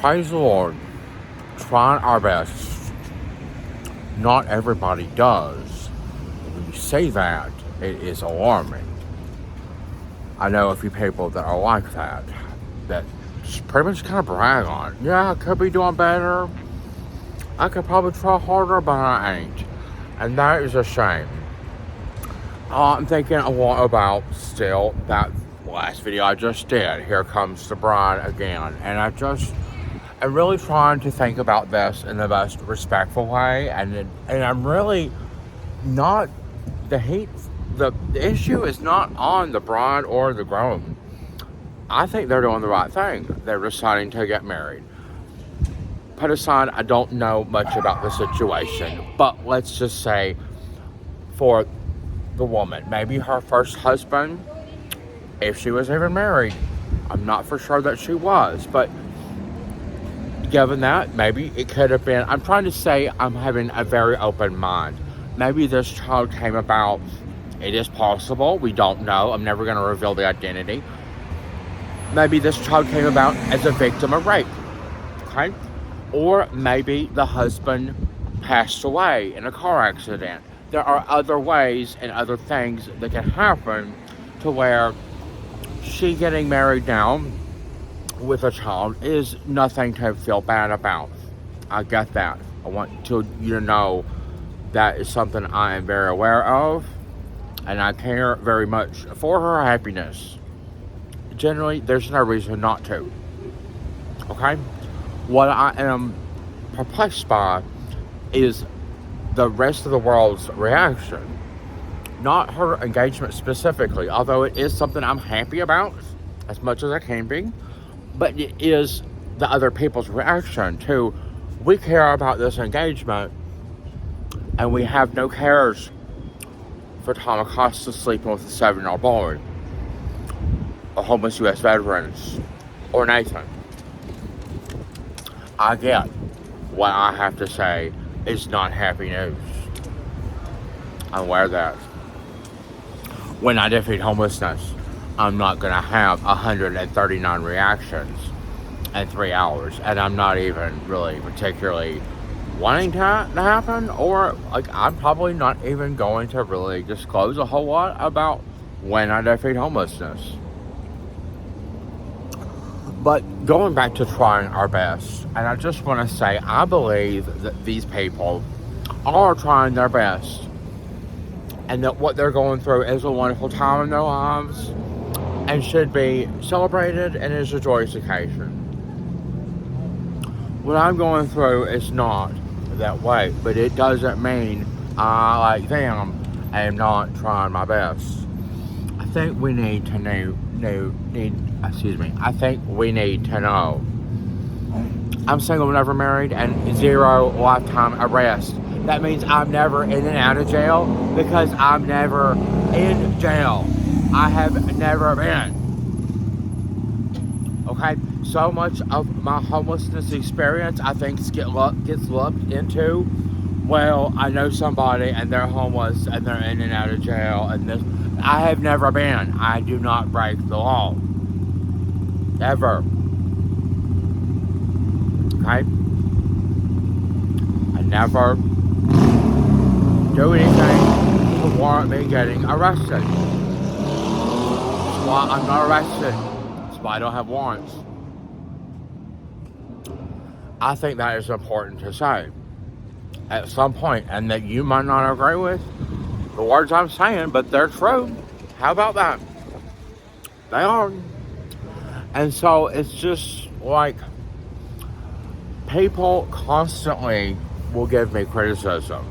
praise the Lord, trying our best. Not everybody does. When you say that, it is alarming. I know a few people that are like that just pretty much kind of brag on. Yeah, I could be doing better. I could probably try harder, but I ain't. And that is a shame. I'm thinking a lot about still that last video I just did. Here comes the bride again. And I'm really trying to think about this in the most respectful way. And I'm really not, the issue is not on the bride or the groom. I think they're doing the right thing. They're deciding to get married. Put aside, I don't know much about the situation, but let's just say for the woman, maybe her first husband, if she was even married, I'm not for sure that she was, but given that, maybe it could have been, I'm trying to say I'm having a very open mind. Maybe this child came about, it is possible, we don't know, I'm never going to reveal the identity. Maybe this child came about as a victim of rape, okay? Or maybe the husband passed away in a car accident. There are other ways and other things that can happen to where she getting married now with a child is nothing to feel bad about. I get that. I want you to know that is something I am very aware of, and I care very much for her happiness. Generally, there's no reason not to. Okay? What I am perplexed by is the rest of the world's reaction. Not her engagement specifically, although it is something I'm happy about, as much as I can be, but it is the other people's reaction to, we care about this engagement, and we have no cares for Tom Acosta sleeping with a 7-year-old boy, or homeless U.S. veterans, or Nathan. I get what I have to say is not happy news. I'm aware of that. When I defeat homelessness, I'm not going to have 139 reactions in 3 hours. And I'm not even really particularly wanting to happen. Or, I'm probably not even going to really disclose a whole lot about when I defeat homelessness. But going back to trying our best, and I just want to say, I believe that these people are trying their best, and that what they're going through is a wonderful time in their lives, and should be celebrated, and is a joyous occasion. What I'm going through is not that way, but it doesn't mean I, like them, am not trying my best. I think we need to know. I think we need to know. I'm single, never married, and 0 lifetime arrest. That means I'm never in and out of jail, because I'm never in jail. I have never been. Okay? So much of my homelessness experience, I think, gets lumped into, well, I know somebody and they're homeless and they're in and out of jail, and this. I have never been. I do not break the law. Ever. Okay? I never do anything to warrant me getting arrested. That's why I'm not arrested. That's why I don't have warrants. I think that is important to say at some point, and that you might not agree with the words I'm saying, but they're true. How about that? They are. And so it's just like, people constantly will give me criticism.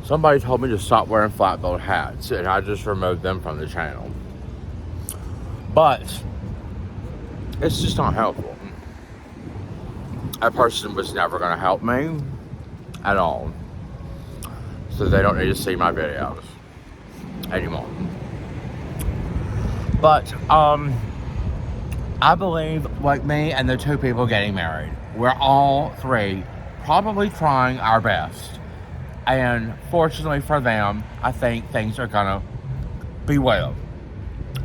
Somebody told me to stop wearing flat-billed hats, and I just removed them from the channel. But it's just not helpful. That person was never going to help me at all. So they don't need to see my videos anymore. But I believe, like me and the 2 people getting married, we're all 3 probably trying our best. And fortunately for them, I think things are gonna be well.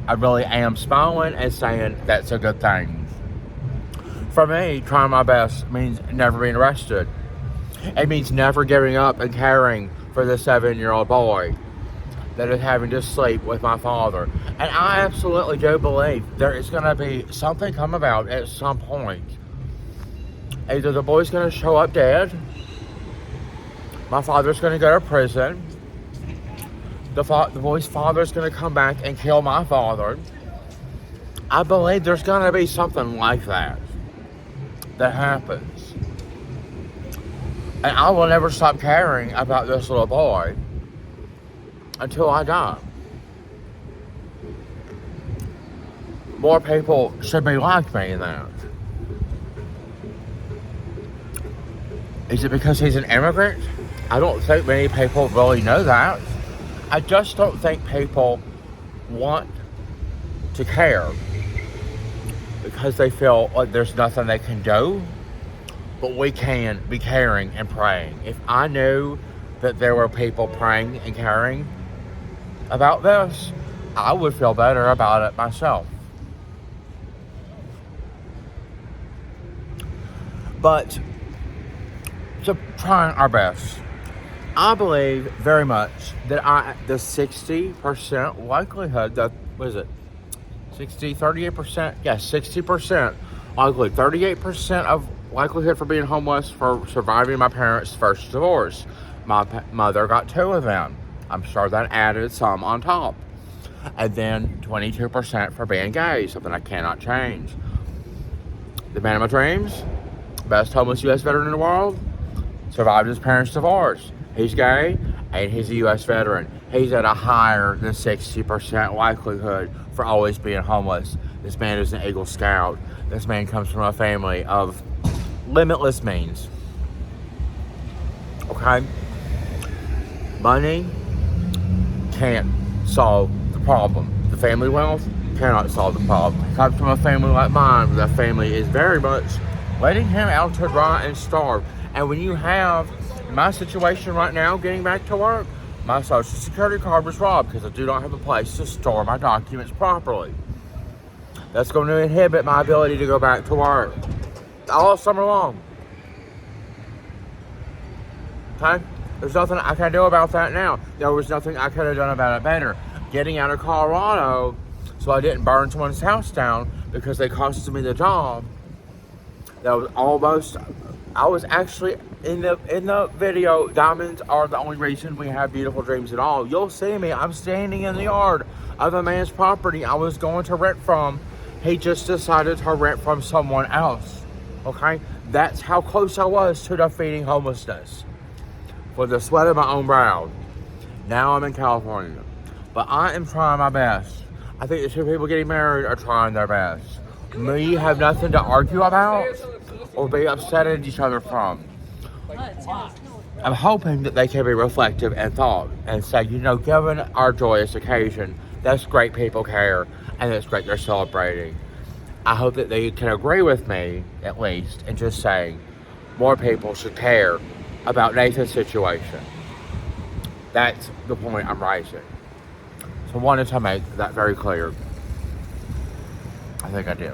I really am smiling and saying that's a good thing. For me, trying my best means never being arrested. It means never giving up and caring for the 7-year-old boy that is having to sleep with my father. And I absolutely do believe there is going to be something come about at some point. Either the boy's going to show up dead, my father's going to go to prison, the boy's father's going to come back and kill my father. I believe there's going to be something like that happens. And I will never stop caring about this little boy until I die. More people should be like me in that. Is it because he's an immigrant? I don't think many people really know that. I just don't think people want to care because they feel like there's nothing they can do. But we can be caring and praying. If I knew that there were people praying and caring about this, I would feel better about it myself. But so trying our best. I believe very much that the 60% likelihood that, what is it? 38%? Yeah, 60% likely. 38% of likelihood for being homeless for surviving my parents' first divorce. My mother got 2 of them. I'm sure that added some on top. And then 22% for being gay, something I cannot change. The man of my dreams, best homeless U.S. veteran in the world, survived his parents' divorce. He's gay and he's a U.S. veteran. He's at a higher than 60% likelihood for always being homeless. This man is an Eagle Scout. This man comes from a family of limitless means. Okay? Money can't solve the problem. The family wealth cannot solve the problem. He comes from a family like mine, where the family is very much letting him out to dry and starve. And when you have my situation right now, getting back to work, my social security card was robbed because I do not have a place to store my documents properly. That's going to inhibit my ability to go back to work all summer long. Okay? There's nothing I can do about that now. There was nothing I could have done about it better. Getting out of Colorado so I didn't burn someone's house down because they costed me the job. That was almost, I was actually in the video, diamonds are the only reason we have beautiful dreams at all. You'll see me, I'm standing in the yard of a man's property I was going to rent from. He just decided to rent from someone else. Okay? That's how close I was to defeating homelessness. For the sweat of my own brow. Now I'm in California. But I am trying my best. I think the 2 people getting married are trying their best. We have nothing to argue about or be upset at each other from. I'm hoping that they can be reflective and thought and say, given our joyous occasion, that's great people care and it's great they're celebrating. I hope that they can agree with me, at least, in just saying more people should care about Nathan's situation. That's the point I'm raising. So I wanted to make that very clear. I think I did.